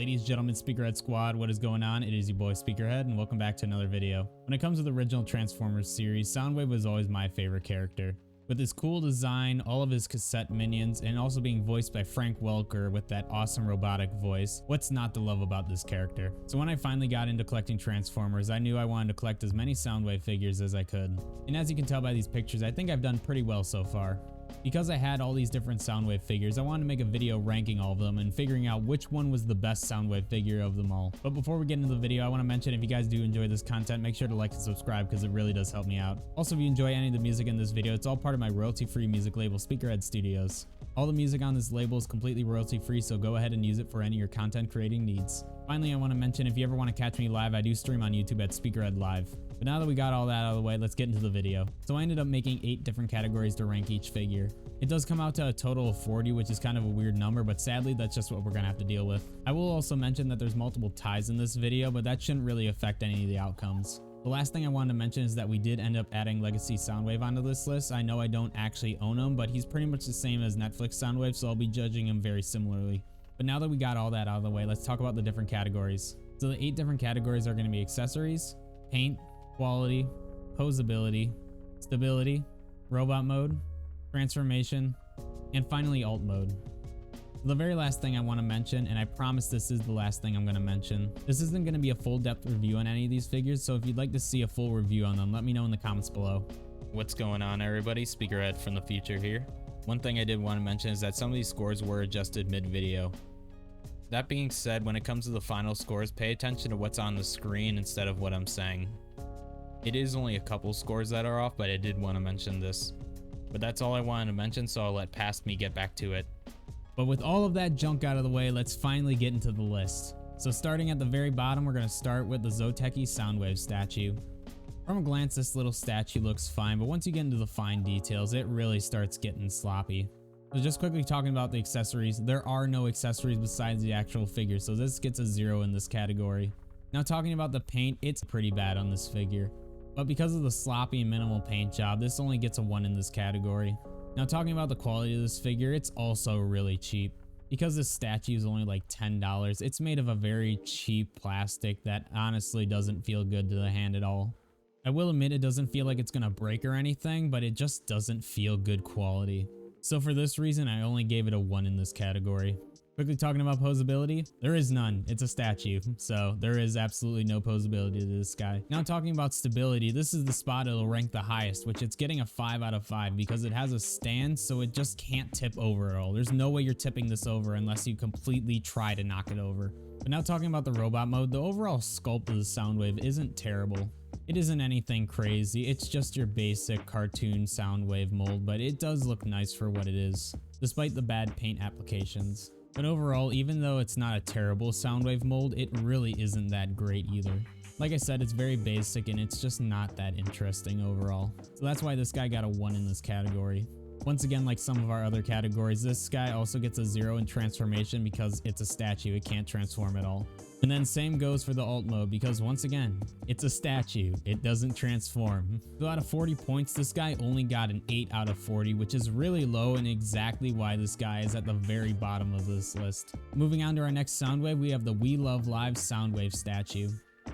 Ladies, gentlemen, Speakerhead Squad, what is going on? It is your boy Speakerhead, and welcome back to another video. When it comes to the original Transformers series, Soundwave was always my favorite character. With his cool design, all of his cassette minions, and also being voiced by Frank Welker with that awesome robotic voice, what's not to love about this character? So when I finally got into collecting Transformers, I knew I wanted to collect as many Soundwave figures as I could. And as you can tell by these pictures, I think I've done pretty well so far. Because I had all these different Soundwave figures, I wanted to make a video ranking all of them and figuring out which one was the best Soundwave figure of them all. But before we get into the video, I want to mention if you guys do enjoy this content, make sure to like and subscribe because it really does help me out. Also, if you enjoy any of the music in this video, it's all part of my royalty-free music label, Speakerhead Studios. All the music on this label is completely royalty-free, so go ahead and use it for any of your content creating needs. Finally, I want to mention if you ever want to catch me live, I do stream on YouTube at Speakerhead Live. But now that we got all that out of the way, let's get into the video. So I ended up making 8 different categories to rank each figure. It does come out to a total of 40, which is kind of a weird number, but sadly that's just what we're gonna have to deal with. I will also mention that there's multiple ties in this video, but that shouldn't really affect any of the outcomes. The last thing I wanted to mention is that we did end up adding Legacy Soundwave onto this list. I know I don't actually own him, but he's pretty much the same as Netflix Soundwave, so I'll be judging him very similarly. But now that we got all that out of the way, let's talk about the different categories. So the 8 different categories are going to be accessories, paint, quality, posability, stability, robot mode, transformation, and finally alt mode. The very last thing I want to mention, and I promise this is the last thing I'm going to mention, this isn't going to be a full depth review on any of these figures, so if you'd like to see a full review on them, let me know in the comments below. What's going on, everybody? Speakerhead from the future here. One thing I did want to mention is that some of these scores were adjusted mid-video. That being said, when it comes to the final scores, pay attention to what's on the screen instead of what I'm saying. It is only a couple scores that are off, but I did want to mention this. But that's all I wanted to mention, so I'll let past me get back to it. But with all of that junk out of the way, let's finally get into the list. So starting at the very bottom, we're going to start with the Zoteki Soundwave Statue. From a glance, this little statue looks fine, but once you get into the fine details, it really starts getting sloppy. So just quickly talking about the accessories, there are no accessories besides the actual figure, so this gets a 0 in this category. Now talking about the paint, it's pretty bad on this figure. But because of the sloppy and minimal paint job, this only gets a 1 in this category. Now talking about the quality of this figure, it's also really cheap. Because this statue is only like $10, it's made of a very cheap plastic that honestly doesn't feel good to the hand at all. I will admit it doesn't feel like it's gonna break or anything, but it just doesn't feel good quality. So for this reason, I only gave it a 1 in this category. Quickly talking about posability, there is none. It's a statue, so there is absolutely no posability to this guy. Now talking about stability, this is the spot it'll rank the highest, which it's getting a 5 out of 5 because it has a stand, so it just can't tip over at all. There's no way you're tipping this over unless you completely try to knock it over. But now talking about the robot mode, the overall sculpt of the Soundwave isn't terrible. It isn't anything crazy, it's just your basic cartoon Soundwave mold, but it does look nice for what it is, despite the bad paint applications. But overall, even though it's not a terrible Soundwave mold, it really isn't that great either. Like I said, it's very basic and it's just not that interesting overall. So that's why this guy got a 1 in this category. Once again, like some of our other categories, this guy also gets a 0 in transformation because it's a statue, it can't transform at all. And then same goes for the alt mode because once again, it's a statue, it doesn't transform. So out of 40 points, this guy only got an 8 out of 40, which is really low and exactly why this guy is at the very bottom of this list. Moving on to our next Soundwave, we have the WeLoveFine Soundwave Statue.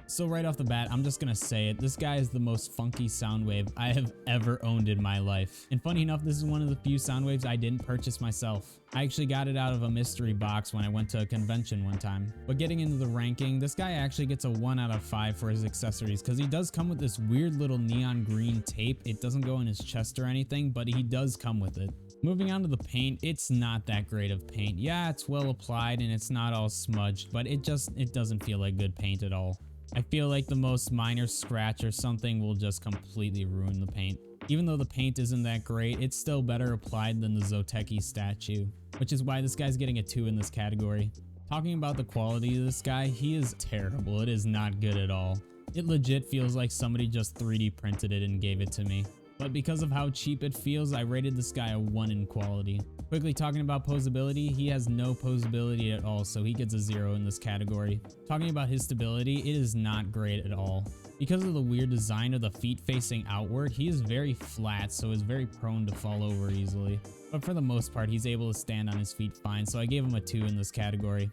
So right off the bat, I'm just gonna say it, this guy is the most funky Soundwave I have ever owned in my life. And funny enough, this is one of the few Soundwaves I didn't purchase myself. I actually got it out of a mystery box when I went to a convention one time. But getting into the ranking, this guy actually gets a 1 out of 5 for his accessories because he does come with this weird little neon green tape. It doesn't go in his chest or anything, but he does come with it. Moving on to the paint, it's not that great of paint. Yeah, it's well applied and it's not all smudged, but it doesn't feel like good paint at all. I feel like the most minor scratch or something will just completely ruin the paint. Even though the paint isn't that great, it's still better applied than the Zoteki statue, which is why this guy's getting a 2 in this category. Talking about the quality of this guy, he is terrible. It is not good at all. It legit feels like somebody just 3D printed it and gave it to me. But because of how cheap it feels, I rated this guy a 1 in quality. Quickly talking about posability, he has no posability at all, so he gets a 0 in this category. Talking about his stability, it is not great at all. Because of the weird design of the feet facing outward, he is very flat, so is very prone to fall over easily. But for the most part, he's able to stand on his feet fine, so I gave him a 2 in this category.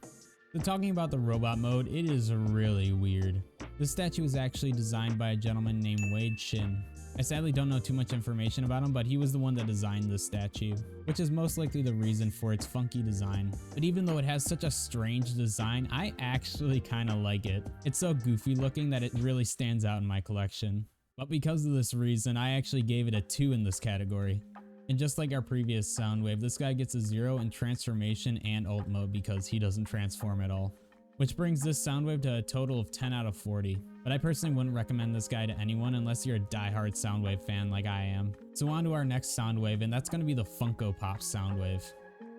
So talking about the robot mode, it is really weird. This statue was actually designed by a gentleman named Wade Shin. I sadly don't know too much information about him, but he was the one that designed this statue, which is most likely the reason for its funky design. But even though it has such a strange design, I actually kind of like it. It's so goofy looking that it really stands out in my collection. But because of this reason, I actually gave it a 2 in this category. And just like our previous Soundwave, this guy gets a 0 in transformation and alt mode because he doesn't transform at all. Which brings this Soundwave to a total of 10 out of 40. But I personally wouldn't recommend this guy to anyone unless you're a diehard Soundwave fan like I am. So on to our next Soundwave, and that's going to be the Funko Pop Soundwave.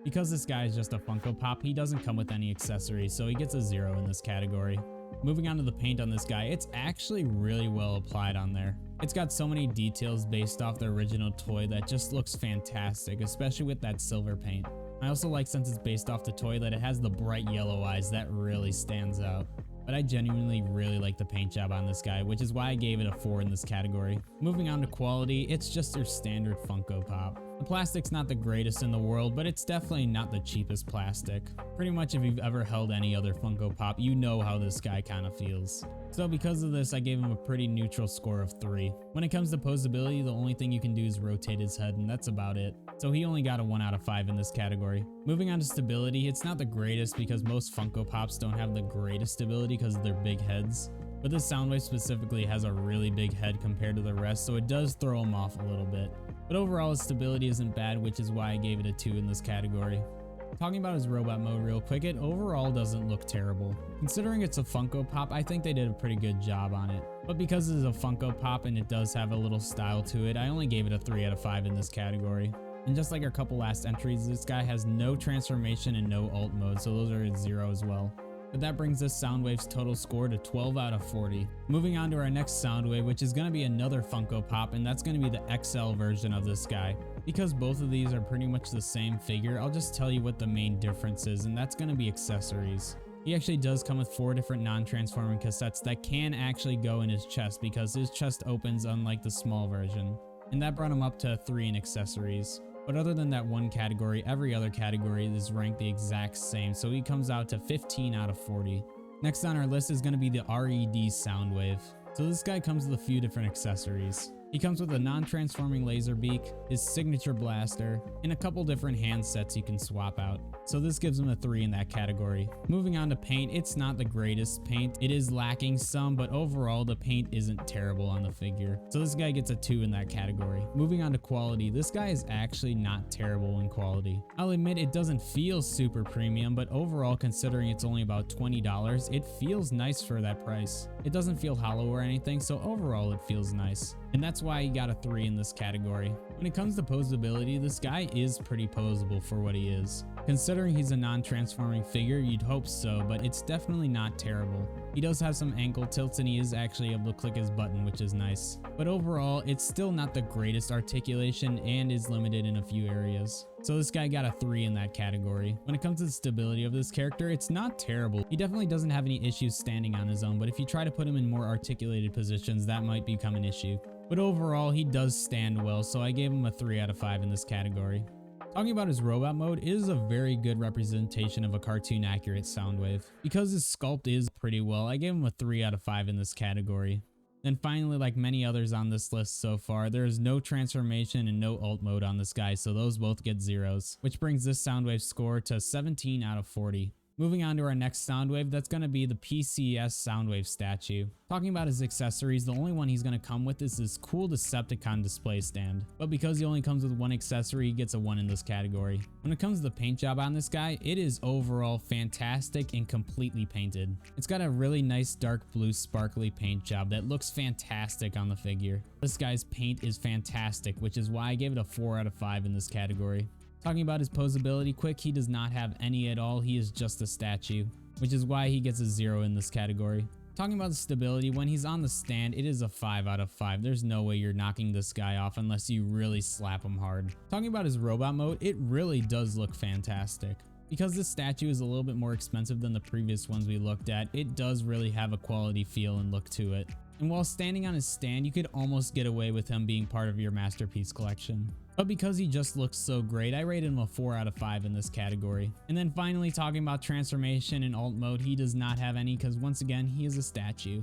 Because this guy is just a Funko Pop, he doesn't come with any accessories, so he gets a 0 in this category. Moving on to the paint on this guy, it's actually really well applied on there. It's got so many details based off the original toy that just looks fantastic, especially with that silver paint. I also like, since it's based off the toy, that it has the bright yellow eyes that really stands out. But I genuinely really like the paint job on this guy, which is why I gave it a 4 in this category. Moving on to quality, it's just your standard Funko Pop. The plastic's not the greatest in the world, but it's definitely not the cheapest plastic. Pretty much if you've ever held any other Funko Pop, you know how this guy kind of feels. So because of this, I gave him a pretty neutral score of 3. When it comes to posability, the only thing you can do is rotate his head, and that's about it. So he only got a 1 out of 5 in this category. Moving on to stability, it's not the greatest because most Funko Pops don't have the greatest stability because of their big heads. But this Soundwave specifically has a really big head compared to the rest, so it does throw him off a little bit. But overall, his stability isn't bad, which is why I gave it a 2 in this category. Talking about his robot mode real quick, it overall doesn't look terrible. Considering it's a Funko Pop, I think they did a pretty good job on it. But because it is a Funko Pop and it does have a little style to it, I only gave it a 3 out of 5 in this category. And just like our couple last entries, this guy has no transformation and no alt mode, so those are at 0 as well. But that brings this Soundwave's total score to 12 out of 40. Moving on to our next Soundwave, which is going to be another Funko Pop, and that's going to be the XL version of this guy. Because both of these are pretty much the same figure, I'll just tell you what the main difference is, and that's going to be accessories. He actually does come with 4 different non-transforming cassettes that can actually go in his chest because his chest opens unlike the small version. And that brought him up to 3 in accessories. But other than that one category, every other category is ranked the exact same, so he comes out to 15 out of 40. Next on our list is going to be the R.E.D. Soundwave. So this guy comes with a few different accessories. He comes with a non-transforming laser beak, his signature blaster, and a couple different handsets you can swap out. So this gives him a 3 in that category. Moving on to paint, it's not the greatest paint. It is lacking some, but overall the paint isn't terrible on the figure. So this guy gets a 2 in that category. Moving on to quality, this guy is actually not terrible in quality. I'll admit it doesn't feel super premium, but overall, considering it's only about $20, it feels nice for that price. It doesn't feel hollow or anything, so overall it feels nice. And that's why he got a 3 in this category. When it comes to posability, this guy is pretty posable for what he is. Considering he's a non-transforming figure, you'd hope so, but it's definitely not terrible. He does have some ankle tilts and he is actually able to click his button, which is nice. But overall, it's still not the greatest articulation and is limited in a few areas. So this guy got a 3 in that category. When it comes to the stability of this character, it's not terrible. He definitely doesn't have any issues standing on his own, but if you try to put him in more articulated positions, that might become an issue. But overall, he does stand well, so I gave him a 3 out of 5 in this category. Talking about his robot mode, it is a very good representation of a cartoon accurate Soundwave. Because his sculpt is pretty well, I gave him a 3 out of 5 in this category. And finally, like many others on this list so far, there is no transformation and no alt mode on this guy, so those both get 0s, which brings this Soundwave score to 17 out of 40. Moving on to our next Soundwave, that's going to be the PCS Soundwave Statue. Talking about his accessories, the only one he's going to come with is this cool Decepticon display stand. But because he only comes with 1 accessory, he gets a 1 in this category. When it comes to the paint job on this guy, it is overall fantastic and completely painted. It's got a really nice dark blue sparkly paint job that looks fantastic on the figure. This guy's paint is fantastic, which is why I gave it a 4 out of 5 in this category. Talking about his posability quick, he does not have any at all. He is just a statue, which is why he gets a 0 in this category. Talking about the stability, when he's on the stand, it is a 5 out of 5. There's no way you're knocking this guy off unless you really slap him hard. Talking about his robot mode, it really does look fantastic. Because this statue is a little bit more expensive than the previous ones we looked at, it does really have a quality feel and look to it. and while standing on his stand, you could almost get away with him being part of your masterpiece collection. But because he just looks so great, I rated him a 4 out of 5 in this category. And then finally, talking about transformation and alt mode, he does not have any because once again, he is a statue.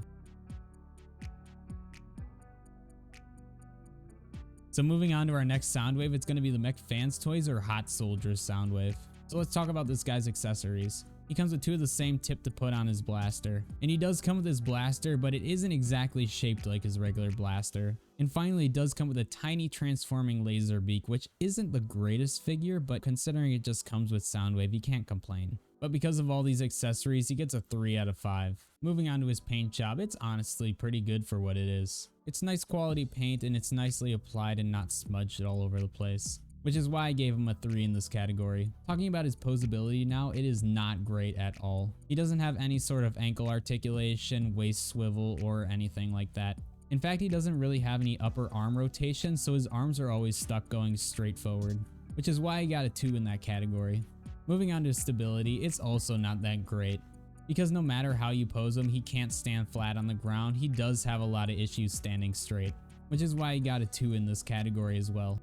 So moving on to our next Soundwave, it's going to be the McFans Toys or Hot Soldiers Soundwave. So let's talk about this guy's accessories. He comes with 2 of the same tip to put on his blaster. And he does come with his blaster, but it isn't exactly shaped like his regular blaster. And finally, it does come with a tiny transforming laser beak, which isn't the greatest figure, but considering it just comes with Soundwave, you can't complain. But because of all these accessories, he gets a 3 out of 5. Moving on to his paint job, it's honestly pretty good for what it is. It's nice quality paint and it's nicely applied and not smudged all over the place, which is why I gave him a 3 in this category. Talking about his posability now, it is not great at all. He doesn't have any sort of ankle articulation, waist swivel, or anything like that. In fact, he doesn't really have any upper arm rotation, so his arms are always stuck going straight forward, which is why I got a 2 in that category. Moving on to his stability, it's also not that great, because no matter how you pose him, he can't stand flat on the ground. He does have a lot of issues standing straight, which is why he got a 2 in this category as well.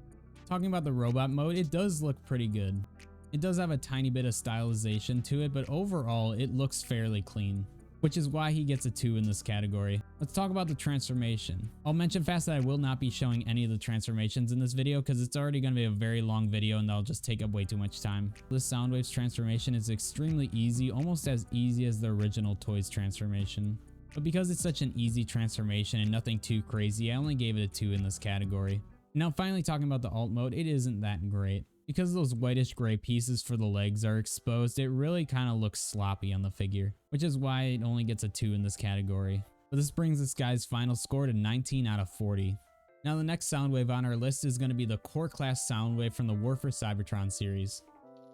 Talking about the robot mode, it does look pretty good. It does have a tiny bit of stylization to it, but overall it looks fairly clean, which is why he gets a 2 in this category. Let's talk about the transformation. I'll mention fast that I will not be showing any of the transformations in this video because it's already going to be a very long video and that'll just take up way too much time. This Soundwave's transformation is extremely easy, almost as easy as the original Toys transformation. But because it's such an easy transformation and nothing too crazy, I only gave it a 2 in this category. Now finally talking about the alt mode, it isn't that great. Because those whitish gray pieces for the legs are exposed, it really kind of looks sloppy on the figure, which is why it only gets a 2 in this category. But this brings this guy's final score to 19 out of 40. Now the next Soundwave on our list is going to be the Core Class Soundwave from the War for Cybertron series.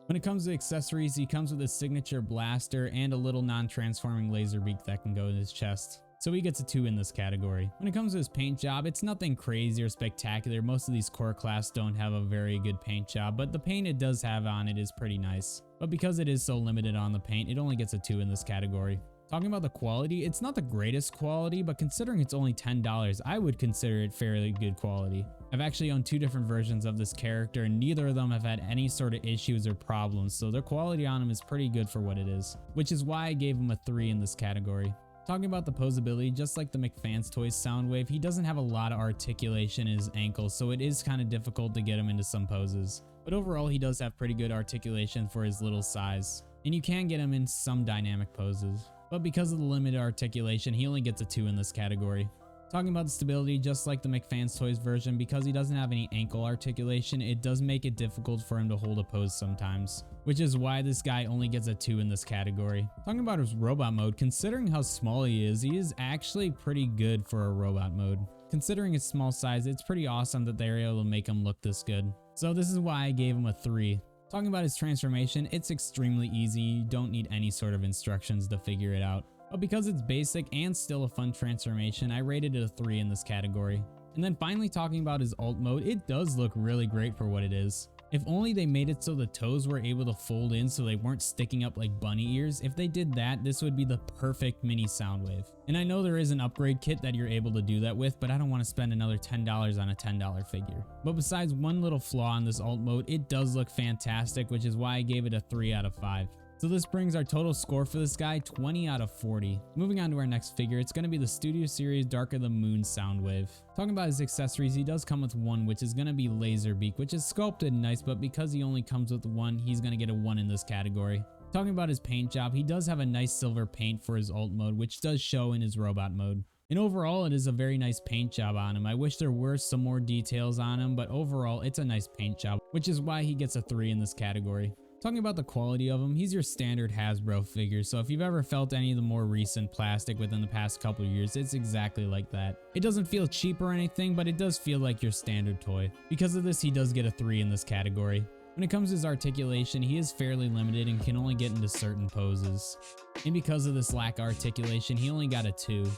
When it comes to accessories, he comes with his signature blaster and a little non-transforming laser beak that can go in his chest. So he gets a 2 in this category. When it comes to his paint job, it's nothing crazy or spectacular. Most of these core class don't have a very good paint job, but the paint it does have on it is pretty nice. But because it is so limited on the paint, it only gets a 2 in this category. Talking about the quality, it's not the greatest quality, but considering it's only $10, I would consider it fairly good quality. I've actually owned 2 different versions of this character and neither of them have had any sort of issues or problems, so their quality on him is pretty good for what it is, which is why I gave him a 3 in this category. Talking about the posability, just like the McFans Toys Soundwave, he doesn't have a lot of articulation in his ankles, so it is kind of difficult to get him into some poses. But overall, he does have pretty good articulation for his little size, and you can get him in some dynamic poses. But because of the limited articulation, he only gets a 2 in this category. Talking about the stability, just like the McFans Toys version, because he doesn't have any ankle articulation, it does make it difficult for him to hold a pose sometimes, which is why this guy only gets a 2 in this category. Talking about his robot mode, considering how small he is actually pretty good for a robot mode. Considering his small size, it's pretty awesome that they were able to make him look this good. So this is why I gave him a 3. Talking about his transformation, it's extremely easy. You don't need any sort of instructions to figure it out. But because it's basic and still a fun transformation, I rated it a 3 in this category. And then finally talking about his alt mode, it does look really great for what it is. If only they made it so the toes were able to fold in so they weren't sticking up like bunny ears. If they did that, this would be the perfect mini Soundwave. And I know there is an upgrade kit that you're able to do that with, but I don't want to spend another $10 on a $10 figure. But besides one little flaw in this alt mode, it does look fantastic, which is why I gave it a 3 out of 5. So this brings our total score for this guy 20 out of 40. Moving on to our next figure, it's going to be the Studio Series Dark of the Moon Soundwave. Talking about his accessories, he does come with one, which is going to be Laser Beak, which is sculpted nice, but because he only comes with one, he's going to get a 1 in this category. Talking about his paint job, he does have a nice silver paint for his alt mode, which does show in his robot mode. And overall, it is a very nice paint job on him. I wish there were some more details on him, but overall, it's a nice paint job, which is why he gets a 3 in this category. Talking about the quality of him, he's your standard Hasbro figure, so if you've ever felt any of the more recent plastic within the past couple of years, it's exactly like that. It doesn't feel cheap or anything, but it does feel like your standard toy. Because of this, he does get a 3 in this category. When it comes to his articulation, he is fairly limited and can only get into certain poses. And because of this lack of articulation, he only got a 2.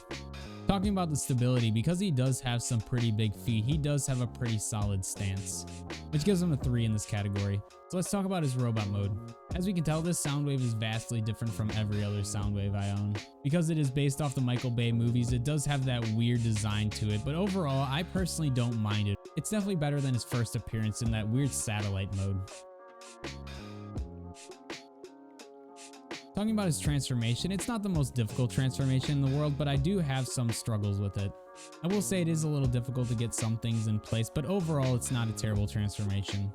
Talking about the stability, because he does have some pretty big feet, he does have a pretty solid stance, which gives him a 3 in this category. So let's talk about his robot mode. As we can tell, this Soundwave is vastly different from every other Soundwave I own. Because it is based off the Michael Bay movies, it does have that weird design to it, but overall, I personally don't mind it. It's definitely better than his first appearance in that weird satellite mode. Talking about his transformation, it's not the most difficult transformation in the world, but I do have some struggles with it. I will say it is a little difficult to get some things in place, but overall it's not a terrible transformation,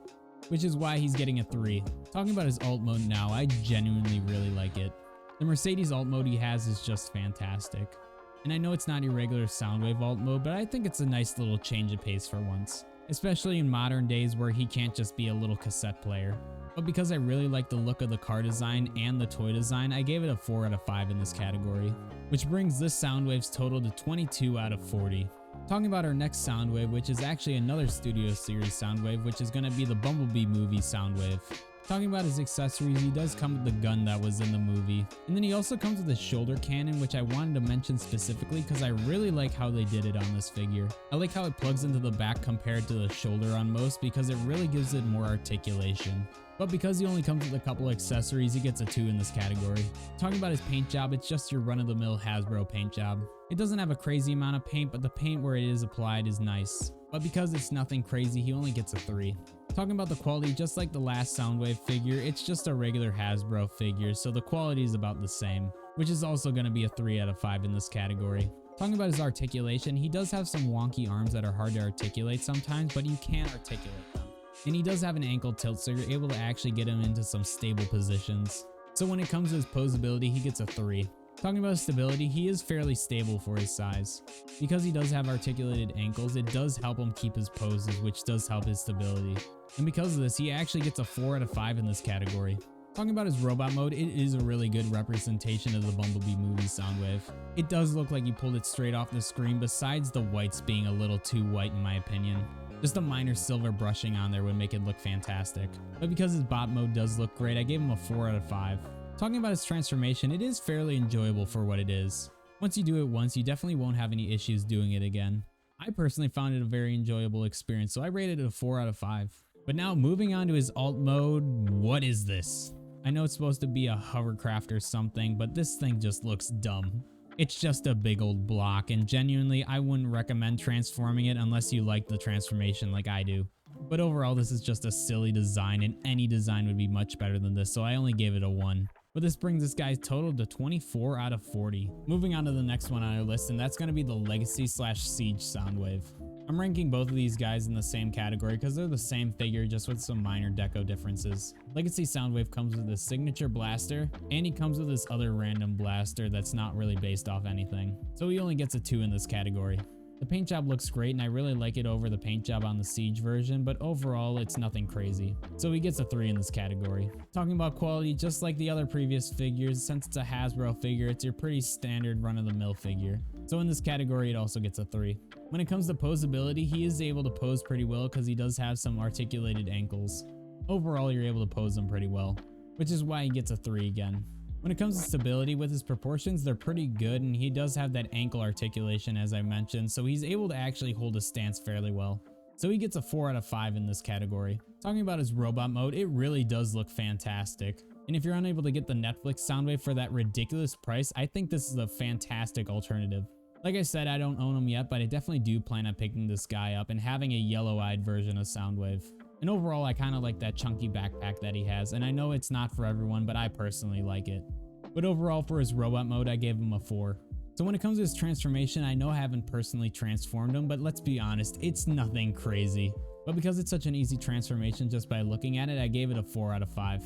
which is why he's getting a 3. Talking about his alt mode now, I genuinely really like it. The Mercedes alt mode he has is just fantastic. And I know it's not your regular Soundwave alt mode, but I think it's a nice little change of pace for once, especially in modern days where he can't just be a little cassette player. But because I really like the look of the car design and the toy design, I gave it a 4 out of 5 in this category, which brings this Soundwave's total to 22 out of 40. Talking about our next Soundwave, which is actually another Studio Series Soundwave, which is going to be the Bumblebee movie Soundwave. Talking about his accessories, he does come with the gun that was in the movie. And then he also comes with a shoulder cannon, which I wanted to mention specifically because I really like how they did it on this figure. I like how it plugs into the back compared to the shoulder on most because it really gives it more articulation. But because he only comes with a couple accessories, he gets a 2 in this category. Talking about his paint job, it's just your run-of-the-mill Hasbro paint job. It doesn't have a crazy amount of paint, but the paint where it is applied is nice. But because it's nothing crazy, he only gets a 3. Talking about the quality, just like the last Soundwave figure, it's just a regular Hasbro figure, so the quality is about the same, which is also going to be a 3 out of 5 in this category. Talking about his articulation, he does have some wonky arms that are hard to articulate sometimes, but you can articulate them. And he does have an ankle tilt, so you're able to actually get him into some stable positions. So when it comes to his posability, he gets a 3. Talking about stability, he is fairly stable for his size. Because he does have articulated ankles, it does help him keep his poses, which does help his stability. And because of this, he actually gets a 4 out of 5 in this category. Talking about his robot mode, it is a really good representation of the Bumblebee movie Soundwave. It does look like you pulled it straight off the screen, besides the whites being a little too white in my opinion. Just a minor silver brushing on there would make it look fantastic. But because his bot mode does look great, I gave him a 4 out of 5. Talking about his transformation, it is fairly enjoyable for what it is. Once you do it once, you definitely won't have any issues doing it again. I personally found it a very enjoyable experience, so I rated it a 4 out of 5. But now moving on to his alt mode, what is this? I know it's supposed to be a hovercraft or something, but this thing just looks dumb. It's just a big old block, and genuinely I wouldn't recommend transforming it unless you like the transformation like I do. But overall, this is just a silly design, and any design would be much better than this, so I only gave it a 1. But this brings this guy's total to 24 out of 40. Moving on to the next one on our list, and that's going to be the Legacy/Siege Soundwave. I'm ranking both of these guys in the same category because they're the same figure, just with some minor deco differences. Legacy Soundwave comes with his signature blaster, and he comes with this other random blaster that's not really based off anything. So he only gets a 2 in this category. The paint job looks great, and I really like it over the paint job on the Siege version, but overall it's nothing crazy. So he gets a 3 in this category. Talking about quality, just like the other previous figures, since it's a Hasbro figure, it's your pretty standard run-of-the-mill figure. So in this category it also gets a 3. When it comes to posability, he is able to pose pretty well because he does have some articulated ankles. Overall, you're able to pose him pretty well, which is why he gets a 3 again. When it comes to stability, with his proportions, they're pretty good, and he does have that ankle articulation as I mentioned, so he's able to actually hold his stance fairly well. So he gets a 4 out of 5 in this category. Talking about his robot mode, it really does look fantastic. And if you're unable to get the Netflix Soundwave for that ridiculous price, I think this is a fantastic alternative. Like I said, I don't own him yet, but I definitely do plan on picking this guy up and having a yellow-eyed version of Soundwave. And overall, I kind of like that chunky backpack that he has, and I know it's not for everyone, but I personally like it. But overall, for his robot mode, I gave him a 4. So when it comes to his transformation, I know I haven't personally transformed him, but let's be honest, it's nothing crazy. But because it's such an easy transformation just by looking at it, I gave it a 4 out of 5.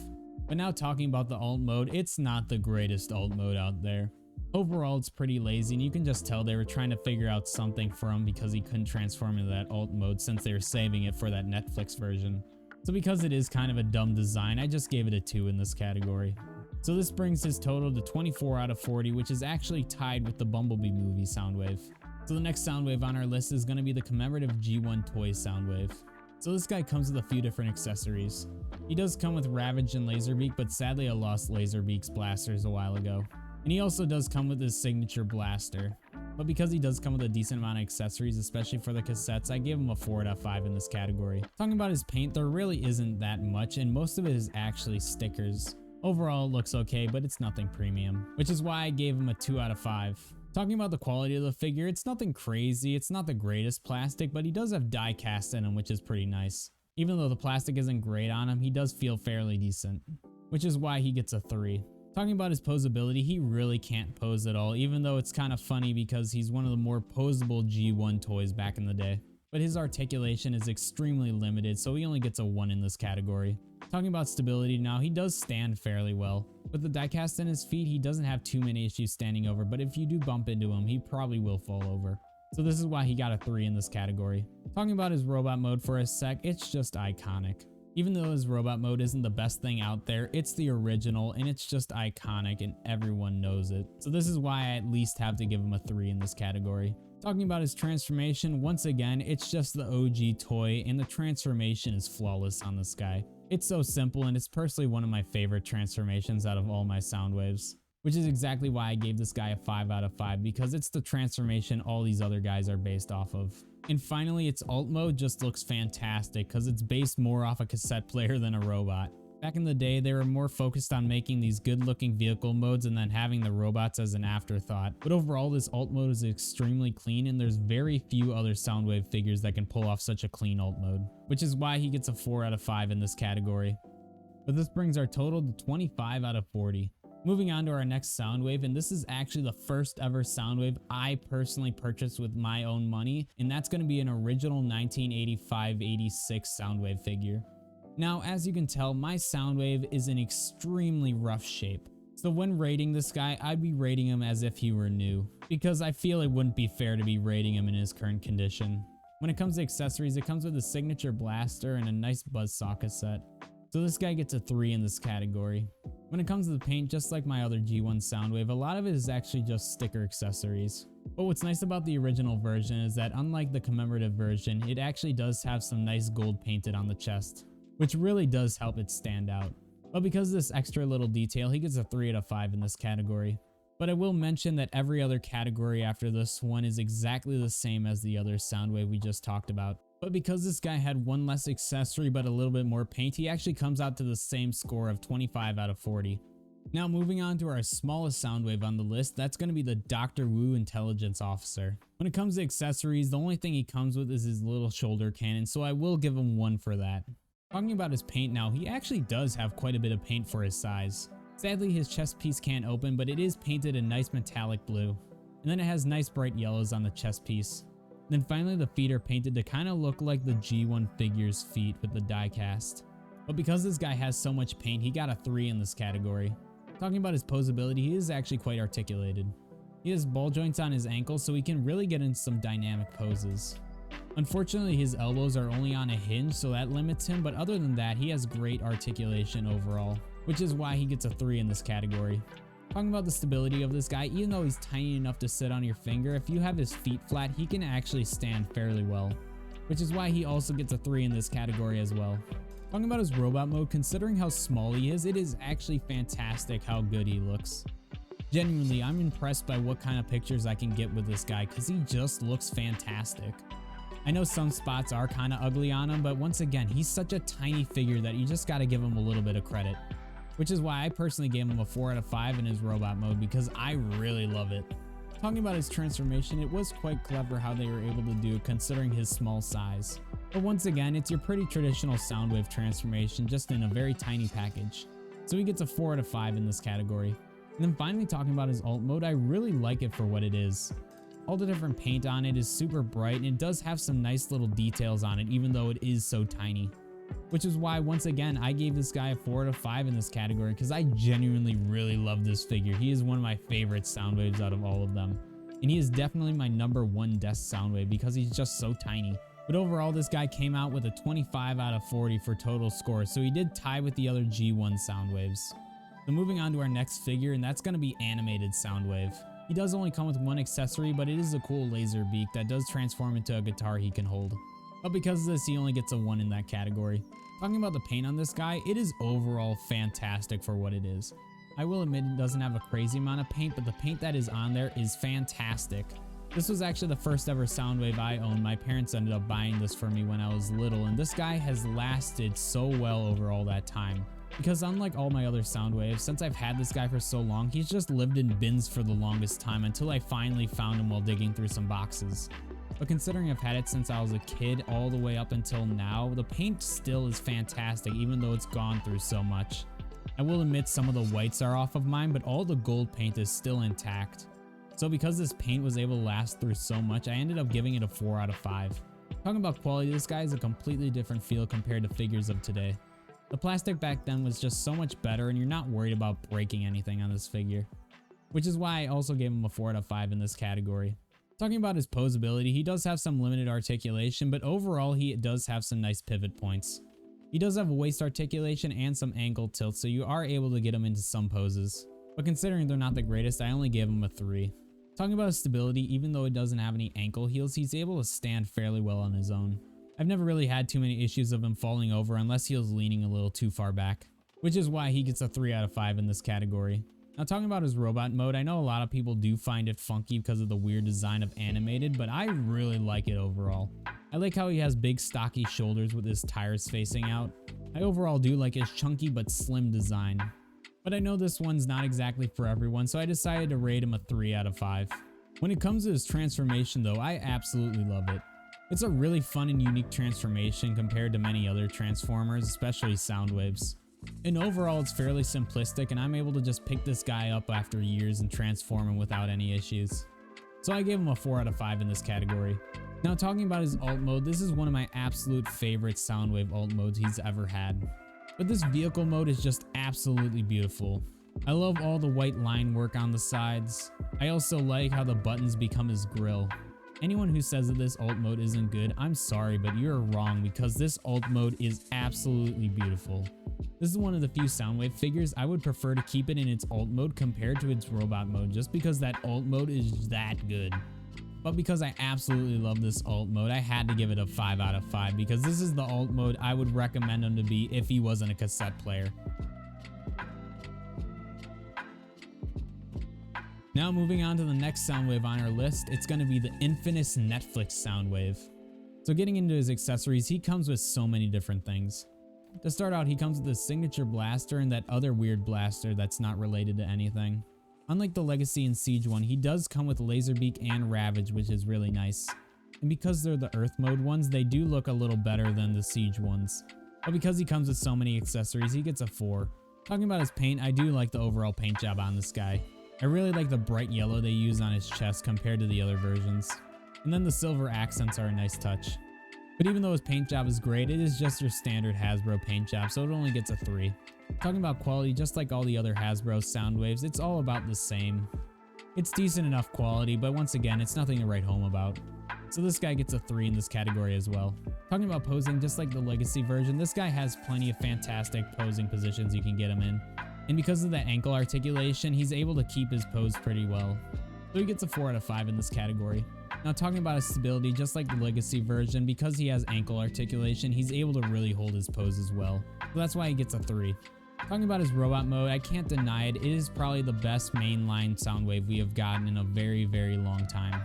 But now talking about the alt mode, it's not the greatest alt mode out there. Overall, it's pretty lazy, and you can just tell they were trying to figure out something for him because he couldn't transform into that alt mode since they were saving it for that Netflix version. So because it is kind of a dumb design, I just gave it a 2 in this category. So this brings his total to 24 out of 40, which is actually tied with the Bumblebee movie Soundwave. So the next Soundwave on our list is going to be the Commemorative G1 Toy Soundwave. So this guy comes with a few different accessories. He does come with Ravage and Laserbeak, but sadly I lost Laserbeak's blasters a while ago. And he also does come with his signature blaster. But because he does come with a decent amount of accessories, especially for the cassettes, I gave him a 4 out of 5 in this category. Talking about his paint, there really isn't that much, and most of it is actually stickers. Overall, it looks okay, but it's nothing premium, which is why I gave him a 2 out of 5. Talking about the quality of the figure, it's nothing crazy, it's not the greatest plastic, but he does have die cast in him, which is pretty nice. Even though the plastic isn't great on him, he does feel fairly decent, which is why he gets a 3. Talking about his posability, he really can't pose at all, even though it's kind of funny because he's one of the more posable G1 toys back in the day. But his articulation is extremely limited, so he only gets a 1 in this category. Talking about stability now, he does stand fairly well. With the diecast in his feet, he doesn't have too many issues standing over, but if you do bump into him, he probably will fall over. So this is why he got a 3 in this category. Talking about his robot mode for a sec, it's just iconic. Even though his robot mode isn't the best thing out there, it's the original and it's just iconic and everyone knows it. So this is why I at least have to give him a 3 in this category. Talking about his transformation, once again, it's just the OG toy and the transformation is flawless on this guy. It's so simple and it's personally one of my favorite transformations out of all my Soundwaves, which is exactly why I gave this guy a 5 out of 5 because it's the transformation all these other guys are based off of. And finally, its alt mode just looks fantastic because it's based more off a cassette player than a robot. Back in the day, they were more focused on making these good looking vehicle modes and then having the robots as an afterthought. But overall, this alt mode is extremely clean and there's very few other Soundwave figures that can pull off such a clean alt mode, which is why he gets a 4 out of 5 in this category. But this brings our total to 25 out of 40. Moving on to our next Soundwave, and this is actually the first ever Soundwave I personally purchased with my own money, and that's going to be an original 1985-86 Soundwave figure. Now, as you can tell, my Soundwave is in extremely rough shape. So when rating this guy, I'd be rating him as if he were new, because I feel it wouldn't be fair to be rating him in his current condition. When it comes to accessories, it comes with a signature blaster and a nice buzzsaw cassette. So this guy gets a 3 in this category. When it comes to the paint, just like my other G1 Soundwave, a lot of it is actually just sticker accessories. But what's nice about the original version is that unlike the commemorative version, it actually does have some nice gold painted on the chest, which really does help it stand out. But because of this extra little detail, he gets a 3 out of 5 in this category. But I will mention that every other category after this one is exactly the same as the other Soundwave we just talked about. But because this guy had one less accessory but a little bit more paint, he actually comes out to the same score of 25 out of 40. Now moving on to our smallest Soundwave on the list, that's going to be the Dr.Wu Intelligence Officer. When it comes to accessories, the only thing he comes with is his little shoulder cannon, so I will give him 1 for that. Talking about his paint now, he actually does have quite a bit of paint for his size. Sadly, his chest piece can't open, but it is painted a nice metallic blue. And then it has nice bright yellows on the chest piece. Then finally the feet are painted to kind of look like the G1 figure's feet with the die cast. But because this guy has so much paint, he got a 3 in this category. Talking about his posability, he is actually quite articulated. He has ball joints on his ankles, so he can really get into some dynamic poses. Unfortunately, his elbows are only on a hinge, so that limits him, but other than that, he has great articulation overall, which is why he gets a 3 in this category. Talking about the stability of this guy, even though he's tiny enough to sit on your finger, if you have his feet flat, he can actually stand fairly well, which is why he also gets a 3 in this category as well. Talking about his robot mode, considering how small he is, it is actually fantastic how good he looks. Genuinely, I'm impressed by what kind of pictures I can get with this guy because he just looks fantastic. I know some spots are kind of ugly on him, but once again, he's such a tiny figure that you just got to give him a little bit of credit. Which is why I personally gave him a 4 out of 5 in his robot mode because I really love it. Talking about his transformation, it was quite clever how they were able to do it considering his small size. But once again, it's your pretty traditional Soundwave transformation just in a very tiny package. So he gets a 4 out of 5 in this category. And then finally talking about his alt mode, I really like it for what it is. All the different paint on it is super bright and it does have some nice little details on it even though it is so tiny. Which is why, once again, I gave this guy a 4 out of 5 in this category because I genuinely really love this figure. He is one of my favorite Soundwaves out of all of them. And he is definitely my #1 desk Soundwave because he's just so tiny. But overall, this guy came out with a 25 out of 40 for total score, so he did tie with the other G1 Soundwaves. So moving on to our next figure, and that's going to be Animated Soundwave. He does only come with one accessory, but it is a cool laser beak that does transform into a guitar he can hold. But because of this, he only gets a 1 in that category. Talking about the paint on this guy, it is overall fantastic for what it is. I will admit it doesn't have a crazy amount of paint, but the paint that is on there is fantastic. This was actually the first ever Soundwave I owned. My parents ended up buying this for me when I was little, and this guy has lasted so well over all that time. Because unlike all my other Soundwaves, since I've had this guy for so long, he's just lived in bins for the longest time until I finally found him while digging through some boxes. But considering I've had it since I was a kid all the way up until now, the paint still is fantastic even though it's gone through so much. I will admit some of the whites are off of mine, but all the gold paint is still intact. So because this paint was able to last through so much, I ended up giving it a 4 out of 5. Talking about quality, this guy is a completely different feel compared to figures of today. The plastic back then was just so much better, and you're not worried about breaking anything on this figure. Which is why I also gave him a 4 out of 5 in this category. Talking about his posability, he does have some limited articulation, but overall he does have some nice pivot points. He does have a waist articulation and some ankle tilt, so you are able to get him into some poses. But considering they're not the greatest, I only gave him a 3. Talking about his stability, even though it doesn't have any ankle heels, he's able to stand fairly well on his own. I've never really had too many issues of him falling over unless he was leaning a little too far back, which is why he gets a 3 out of 5 in this category. Now talking about his robot mode, I know a lot of people do find it funky because of the weird design of animated, but I really like it overall. I like how he has big stocky shoulders with his tires facing out. I overall do like his chunky but slim design. But I know this one's not exactly for everyone, so I decided to rate him a 3 out of 5. When it comes to his transformation though, I absolutely love it. It's a really fun and unique transformation compared to many other Transformers, especially Soundwaves. And overall it's fairly simplistic, and I'm able to just pick this guy up after years and transform him without any issues. So I gave him a 4 out of 5 in this category. Now talking about his alt mode, this is one of my absolute favorite Soundwave alt modes he's ever had. But this vehicle mode is just absolutely beautiful. I love all the white line work on the sides. I also like how the buttons become his grille. Anyone who says that this alt mode isn't good, I'm sorry, but you're wrong, because this alt mode is absolutely beautiful. This is one of the few Soundwave figures I would prefer to keep it in its alt mode compared to its robot mode, just because that alt mode is that good. But because I absolutely love this alt mode, I had to give it a 5 out of 5 because this is the alt mode I would recommend him to be if he wasn't a cassette player. Now moving on to the next Soundwave on our list, it's going to be the infamous Netflix Soundwave. So getting into his accessories, he comes with so many different things. To start out, he comes with his signature blaster and that other weird blaster that's not related to anything. Unlike the Legacy and Siege one, he does come with Laserbeak and Ravage, which is really nice. And because they're the Earth mode ones, they do look a little better than the Siege ones. But because he comes with so many accessories, he gets a 4. Talking about his paint, I do like the overall paint job on this guy. I really like the bright yellow they use on his chest compared to the other versions. And then the silver accents are a nice touch. But even though his paint job is great, it is just your standard Hasbro paint job, so it only gets a 3. Talking about quality, just like all the other Hasbro Soundwaves, it's all about the same. It's decent enough quality, but once again, it's nothing to write home about. So this guy gets a 3 in this category as well. Talking about posing, just like the Legacy version, this guy has plenty of fantastic posing positions you can get him in. And because of the ankle articulation, he's able to keep his pose pretty well. So he gets a 4 out of 5 in this category. Now talking about his stability, just like the Legacy version, because he has ankle articulation, he's able to really hold his pose as well. So that's why he gets a 3. Talking about his robot mode, I can't deny it, it is probably the best mainline Soundwave we have gotten in a very, very long time.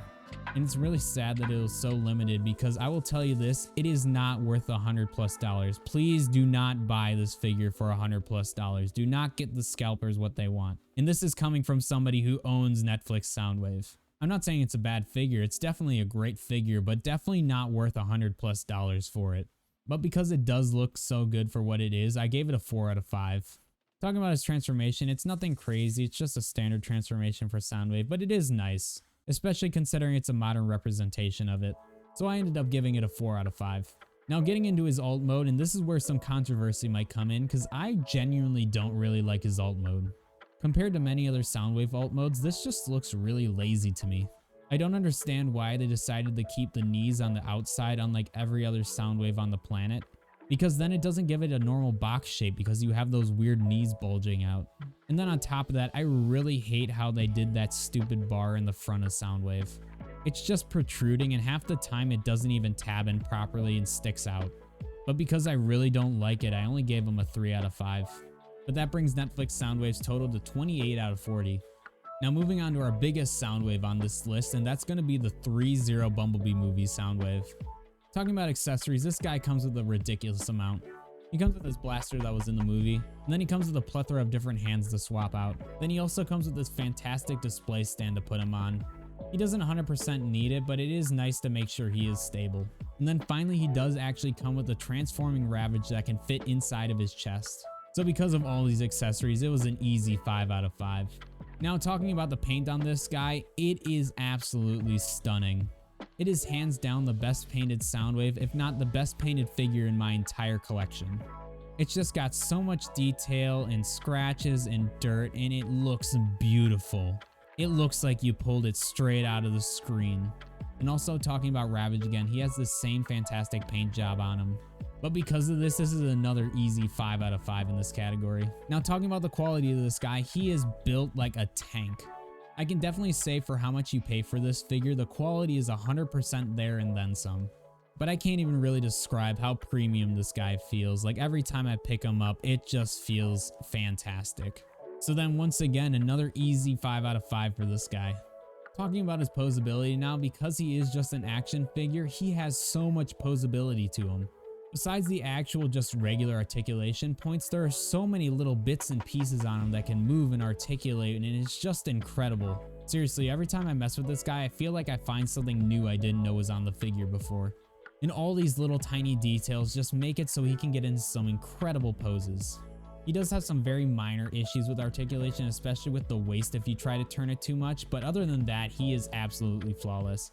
And it's really sad that it was so limited, because I will tell you this, it is not worth $100+. Please do not buy this figure for $100+. Do not get the scalpers what they want. And this is coming from somebody who owns Netflix Soundwave. I'm not saying it's a bad figure, it's definitely a great figure, but definitely not worth $100+ for it. But because it does look so good for what it is, I gave it a 4 out of 5. Talking about his transformation, it's nothing crazy, it's just a standard transformation for Soundwave, but it is nice, especially considering it's a modern representation of it. So I ended up giving it a 4 out of 5. Now getting into his alt mode, and this is where some controversy might come in, because I genuinely don't really like his alt mode. Compared to many other Soundwave alt modes, this just looks really lazy to me. I don't understand why they decided to keep the knees on the outside unlike every other Soundwave on the planet, because then it doesn't give it a normal box shape because you have those weird knees bulging out. And then on top of that, I really hate how they did that stupid bar in the front of Soundwave. It's just protruding, and half the time it doesn't even tab in properly and sticks out. But because I really don't like it, I only gave them a 3 out of 5. But that brings Netflix Soundwave's total to 28 out of 40. Now moving on to our biggest Soundwave on this list, and that's going to be the ThreeZero Bumblebee movie Soundwave. Talking about accessories, this guy comes with a ridiculous amount. He comes with this blaster that was in the movie, and then he comes with a plethora of different hands to swap out. Then he also comes with this fantastic display stand to put him on. He doesn't 100% need it, but it is nice to make sure he is stable. And then finally, he does actually come with a transforming Ravage that can fit inside of his chest. So because of all these accessories, it was an easy 5 out of 5. Now talking about the paint on this guy, it is absolutely stunning. It is hands down the best painted Soundwave, if not the best painted figure in my entire collection. It's just got so much detail and scratches and dirt, and it looks beautiful. It looks like you pulled it straight out of the screen. And also talking about Ravage again, he has the same fantastic paint job on him. But because of this is another easy 5 out of 5 in this category. Now talking about the quality of this guy, he is built like a tank. I can definitely say for how much you pay for this figure, the quality is 100% there and then some. But I can't even really describe how premium this guy feels. Like every time I pick him up, it just feels fantastic. So then once again, another easy 5 out of 5 for this guy. Talking about his posability now, because he is just an action figure, he has so much posability to him. Besides the actual just regular articulation points, there are so many little bits and pieces on him that can move and articulate, and it's just incredible. Seriously, every time I mess with this guy, I feel like I find something new I didn't know was on the figure before. And all these little tiny details just make it so he can get into some incredible poses. He does have some very minor issues with articulation, especially with the waist if you try to turn it too much, but other than that, he is absolutely flawless.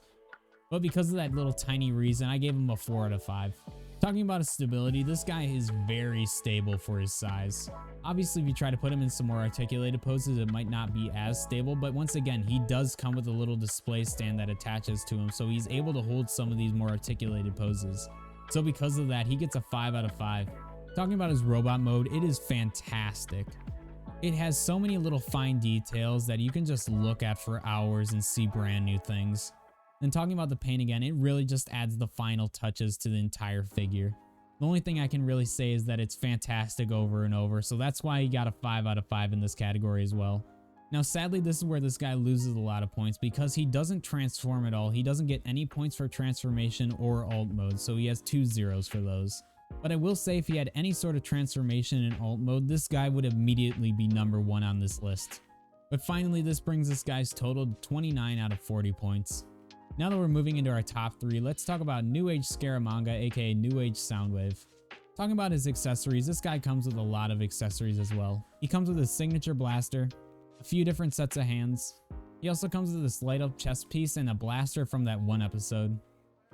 But because of that little tiny reason, I gave him a 4 out of 5. Talking about his stability, this guy is very stable for his size. Obviously, if you try to put him in some more articulated poses, it might not be as stable, but once again, he does come with a little display stand that attaches to him, so he's able to hold some of these more articulated poses. So because of that, he gets a 5 out of 5. Talking about his robot mode, it is fantastic. It has so many little fine details that you can just look at for hours and see brand new things. And talking about the paint again, it really just adds the final touches to the entire figure. The only thing I can really say is that it's fantastic over and over, so that's why he got a 5 out of 5 in this category as well. Now sadly, this is where this guy loses a lot of points because he doesn't transform at all. He doesn't get any points for transformation or alt mode, so he has 2 zeros for those. But I will say if he had any sort of transformation in alt mode, this guy would immediately be number 1 on this list. But finally, this brings this guy's total to 29 out of 40 points. Now that we're moving into our top 3, let's talk about Newage Scaramanga, aka Newage Soundwave. Talking about his accessories, this guy comes with a lot of accessories as well. He comes with his signature blaster, a few different sets of hands. He also comes with this light up chest piece and a blaster from that one episode.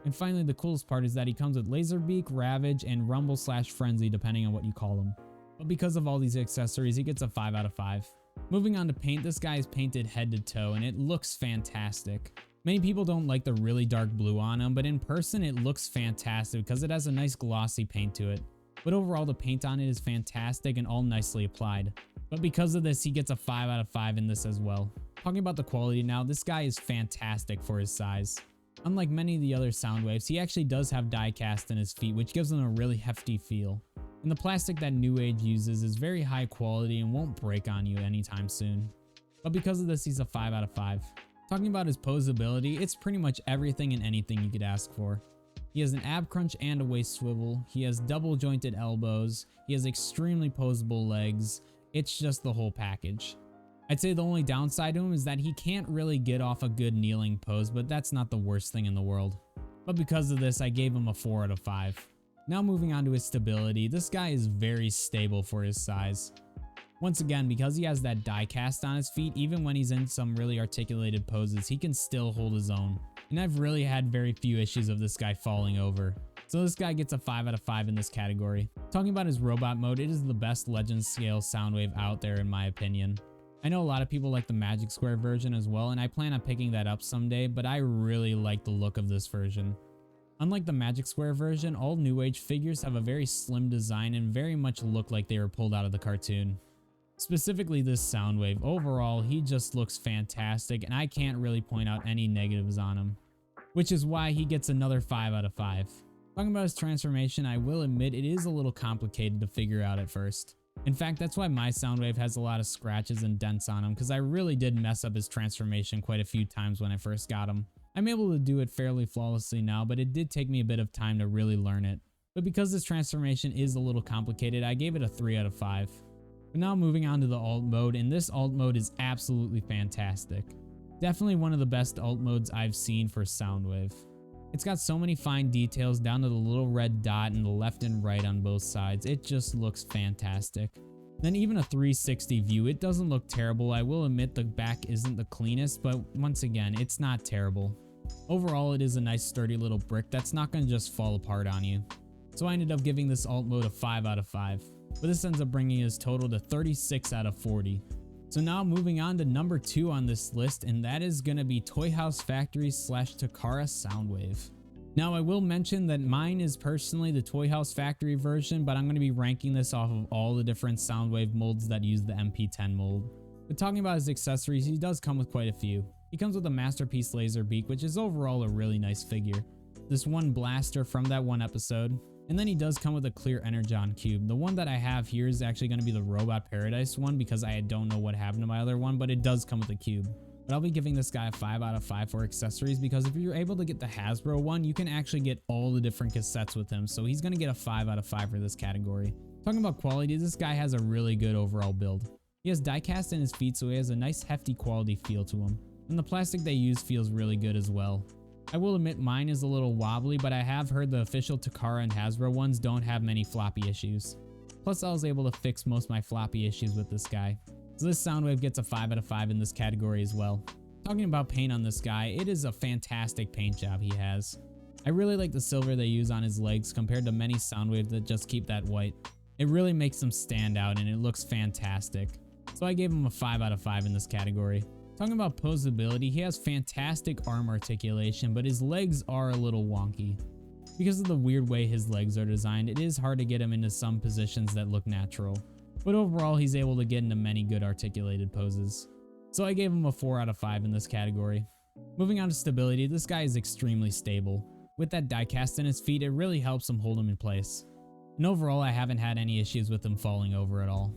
And finally, the coolest part is that he comes with Laserbeak, Ravage, and Rumble/Frenzy depending on what you call them. But because of all these accessories, he gets a 5 out of 5. Moving on to paint, this guy is painted head to toe and it looks fantastic. Many people don't like the really dark blue on him, but in person it looks fantastic because it has a nice glossy paint to it. But overall the paint on it is fantastic and all nicely applied. But because of this, he gets a 5 out of 5 in this as well. Talking about the quality now, this guy is fantastic for his size. Unlike many of the other Soundwaves, he actually does have die cast in his feet, which gives him a really hefty feel. And the plastic that Newage uses is very high quality and won't break on you anytime soon. But because of this, he's a 5 out of 5. Talking about his posability, it's pretty much everything and anything you could ask for. He has an ab crunch and a waist swivel, he has double jointed elbows, he has extremely posable legs, it's just the whole package. I'd say the only downside to him is that he can't really get off a good kneeling pose, but that's not the worst thing in the world. But because of this, I gave him a 4 out of 5. Now moving on to his stability, this guy is very stable for his size. Once again, because he has that die cast on his feet, even when he's in some really articulated poses, he can still hold his own. And I've really had very few issues of this guy falling over. So this guy gets a 5 out of 5 in this category. Talking about his robot mode, it is the best legend scale Soundwave out there in my opinion. I know a lot of people like the Magic Square version as well, and I plan on picking that up someday, but I really like the look of this version. Unlike the Magic Square version, all Newage figures have a very slim design and very much look like they were pulled out of the cartoon. Specifically this Soundwave, overall he just looks fantastic and I can't really point out any negatives on him. Which is why he gets another 5 out of 5. Talking about his transformation, I will admit it is a little complicated to figure out at first. In fact, that's why my Soundwave has a lot of scratches and dents on him, because I really did mess up his transformation quite a few times when I first got him. I'm able to do it fairly flawlessly now, but it did take me a bit of time to really learn it. But because this transformation is a little complicated, I gave it a 3 out of 5. But now moving on to the alt mode, and this alt mode is absolutely fantastic. Definitely one of the best alt modes I've seen for Soundwave. It's got so many fine details down to the little red dot in the left and right on both sides. It just looks fantastic. Then even a 360 view, it doesn't look terrible. I will admit the back isn't the cleanest, but once again, it's not terrible. Overall, it is a nice sturdy little brick that's not going to just fall apart on you. So I ended up giving this alt mode a 5 out of 5. But this ends up bringing his total to 36 out of 40. So now moving on to number 2 on this list, and that is going to be Toy House Factory / Takara Soundwave. Now I will mention that mine is personally the Toy House Factory version, but I'm going to be ranking this off of all the different Soundwave molds that use the MP10 mold. But talking about his accessories, he does come with quite a few. He comes with a Masterpiece laser beak, which is overall a really nice figure. This one blaster from that one episode. And then he does come with a clear Energon cube. The one that I have here is actually going to be the Robot Paradise one because I don't know what happened to my other one, but it does come with a cube. But I'll be giving this guy a 5 out of 5 for accessories because if you're able to get the Hasbro one, you can actually get all the different cassettes with him. So he's going to get a 5 out of 5 for this category. Talking about quality, this guy has a really good overall build. He has die-cast in his feet, so he has a nice hefty quality feel to him. And the plastic they use feels really good as well. I will admit mine is a little wobbly, but I have heard the official Takara and Hasbro ones don't have many floppy issues. Plus I was able to fix most of my floppy issues with this guy. So this Soundwave gets a 5 out of 5 in this category as well. Talking about paint on this guy, it is a fantastic paint job he has. I really like the silver they use on his legs compared to many Soundwaves that just keep that white. It really makes them stand out and it looks fantastic. So I gave him a 5 out of 5 in this category. Talking about posability, he has fantastic arm articulation, but his legs are a little wonky. Because of the weird way his legs are designed, it is hard to get him into some positions that look natural. But overall, he's able to get into many good articulated poses. So I gave him a 4 out of 5 in this category. Moving on to stability, this guy is extremely stable. With that die cast in his feet, it really helps him hold him in place. And overall, I haven't had any issues with him falling over at all.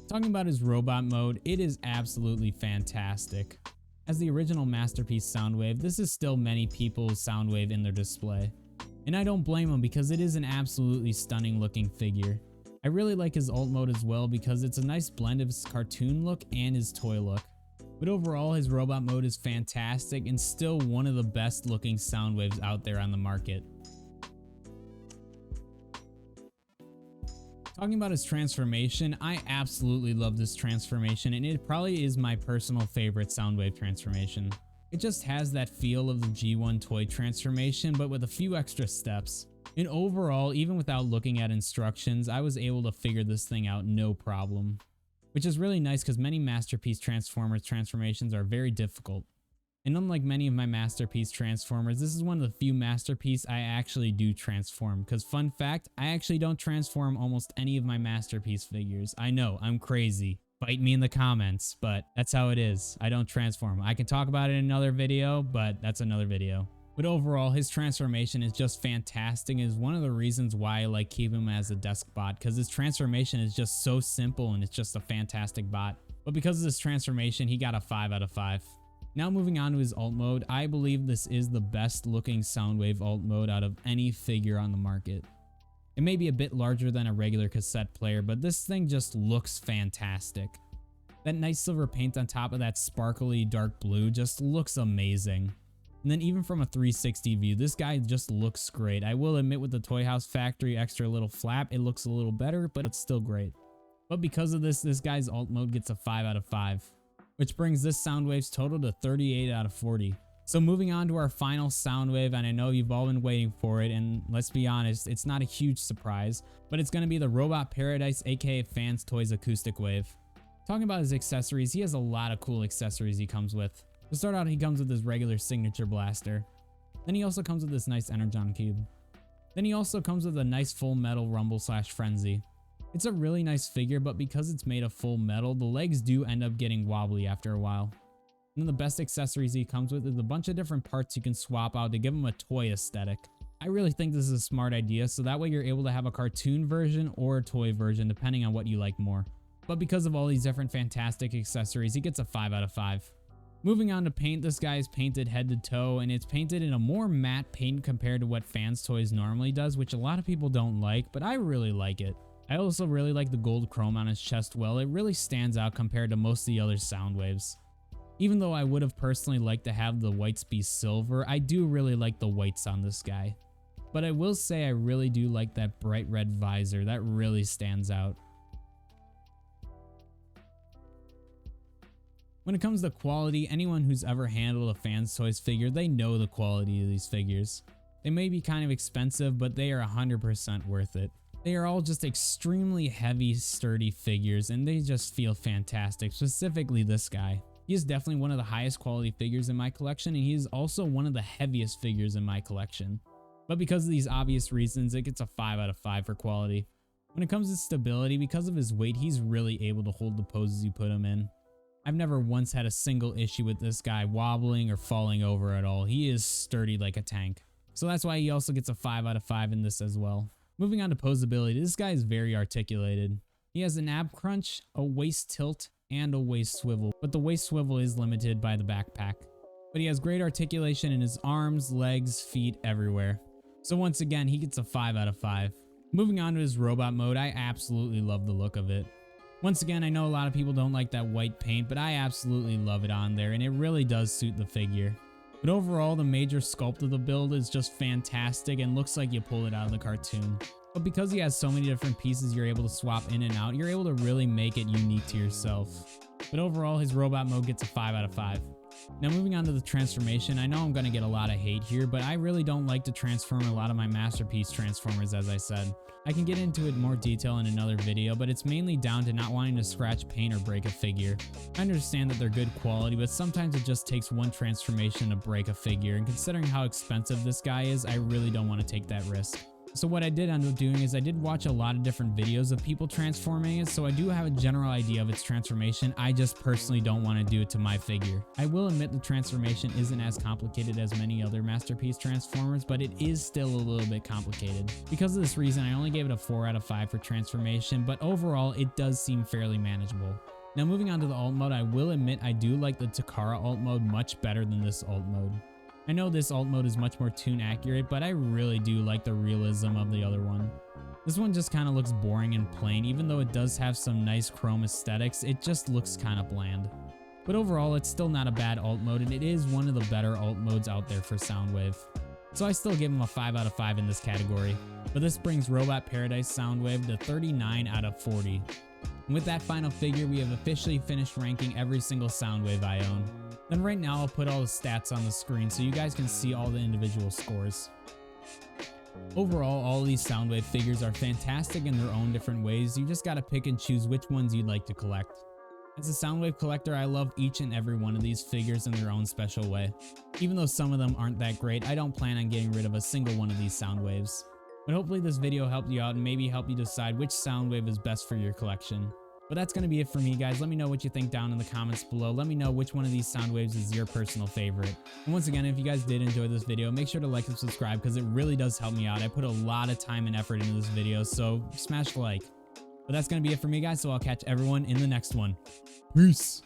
Talking about his robot mode, it is absolutely fantastic. As the original Masterpiece Soundwave, this is still many people's Soundwave in their display. And I don't blame him because it is an absolutely stunning looking figure. I really like his alt mode as well because it's a nice blend of his cartoon look and his toy look. But overall, his robot mode is fantastic and still one of the best looking Soundwaves out there on the market. Talking about his transformation, I absolutely love this transformation and it probably is my personal favorite Soundwave transformation. It just has that feel of the G1 toy transformation but with a few extra steps. And overall, even without looking at instructions, I was able to figure this thing out no problem. Which is really nice because many Masterpiece Transformers transformations are very difficult. And unlike many of my Masterpiece Transformers, this is one of the few Masterpiece I actually do transform. Because fun fact, I actually don't transform almost any of my Masterpiece figures. I know, I'm crazy. Bite me in the comments, but that's how it is. I don't transform. I can talk about it in another video, but that's another video. But overall, his transformation is just fantastic and is one of the reasons why I like keeping him as a desk bot, because his transformation is just so simple and it's just a fantastic bot. But because of this transformation, he got a 5 out of 5. Now moving on to his alt mode, I believe this is the best looking Soundwave alt mode out of any figure on the market. It may be a bit larger than a regular cassette player, but this thing just looks fantastic. That nice silver paint on top of that sparkly dark blue just looks amazing. And then even from a 360 view, this guy just looks great. I will admit with the Toy House Factory extra little flap, it looks a little better, but it's still great. But because of this guy's alt mode gets a 5 out of 5. Which brings this Soundwave's total to 38 out of 40. So moving on to our final Soundwave, and I know you've all been waiting for it, and let's be honest, it's not a huge surprise, but it's going to be the Robot Paradise aka Fans Toys Acoustic Wave. Talking about his accessories, he has a lot of cool accessories he comes with. To start out, he comes with his regular signature blaster. Then he also comes with this nice Energon cube. Then he also comes with a nice full metal Rumble / Frenzy. It's a really nice figure, but because it's made of full metal, the legs do end up getting wobbly after a while. And then the best accessories he comes with is a bunch of different parts you can swap out to give him a toy aesthetic. I really think this is a smart idea, so that way you're able to have a cartoon version or a toy version depending on what you like more. But because of all these different fantastic accessories, he gets a 5 out of 5. Moving on to paint, this guy is painted head to toe, and it's painted in a more matte paint compared to what Fans Toys normally does, which a lot of people don't like, but I really like it. I also really like the gold chrome on his chest well. It really stands out compared to most of the other Soundwaves. Even though I would have personally liked to have the whites be silver, I do really like the whites on this guy. But I will say I really do like that bright red visor. That really stands out. When it comes to quality, anyone who's ever handled a Fans Toys figure, they know the quality of these figures. They may be kind of expensive, but they are 100% worth it. They are all just extremely heavy, sturdy figures, and they just feel fantastic, specifically this guy. He is definitely one of the highest quality figures in my collection, and he is also one of the heaviest figures in my collection. But because of these obvious reasons, it gets a 5 out of 5 for quality. When it comes to stability, because of his weight, he's really able to hold the poses you put him in. I've never once had a single issue with this guy wobbling or falling over at all. He is sturdy like a tank. So that's why he also gets a 5 out of 5 in this as well. Moving on to posability, this guy is very articulated. He has an ab crunch, a waist tilt, and a waist swivel, but the waist swivel is limited by the backpack. But he has great articulation in his arms, legs, feet, everywhere. So once again, he gets a 5 out of 5. Moving on to his robot mode, I absolutely love the look of it. Once again, I know a lot of people don't like that white paint, but I absolutely love it on there, and it really does suit the figure. But overall, the major sculpt of the build is just fantastic and looks like you pull it out of the cartoon. But because he has so many different pieces you're able to swap in and out, you're able to really make it unique to yourself. But overall, his robot mode gets a 5 out of 5. Now moving on to the transformation, I know I'm going to get a lot of hate here, but I really don't like to transform a lot of my masterpiece transformers, as I said. I can get into it in more detail in another video, but it's mainly down to not wanting to scratch paint or break a figure. I understand that they're good quality, but sometimes it just takes one transformation to break a figure, and considering how expensive this guy is, I really don't want to take that risk. So what I did end up doing is I did watch a lot of different videos of people transforming it, so I do have a general idea of its transformation. I just personally don't want to do it to my figure. I will admit the transformation isn't as complicated as many other masterpiece transformers, but it is still a little bit complicated. Because of this reason, I only gave it a 4 out of 5 for transformation, but overall it does seem fairly manageable. Now moving on to the alt mode, I will admit I do like the Takara alt mode much better than this alt mode. I know this alt mode is much more tune accurate, but I really do like the realism of the other one. This one just kind of looks boring and plain. Even though it does have some nice chrome aesthetics, it just looks kind of bland. But overall, it's still not a bad alt mode, and it is one of the better alt modes out there for Soundwave. So I still give him a 5 out of 5 in this category. But this brings Robot Paradise Soundwave to 39 out of 40. And with that final figure, we have officially finished ranking every single Soundwave I own. Then right now I'll put all the stats on the screen so you guys can see all the individual scores. Overall, all of these Soundwave figures are fantastic in their own different ways. You just gotta pick and choose which ones you'd like to collect. As a Soundwave collector, I love each and every one of these figures in their own special way. Even though some of them aren't that great, I don't plan on getting rid of a single one of these Soundwaves. But hopefully this video helped you out and maybe help you decide which Soundwave is best for your collection. But that's going to be it for me, guys. Let me know what you think down in the comments below. Let me know which one of these Soundwaves is your personal favorite. And once again, if you guys did enjoy this video, make sure to like and subscribe because it really does help me out. I put a lot of time and effort into this video, so smash the like. But that's going to be it for me, guys, so I'll catch everyone in the next one. Peace!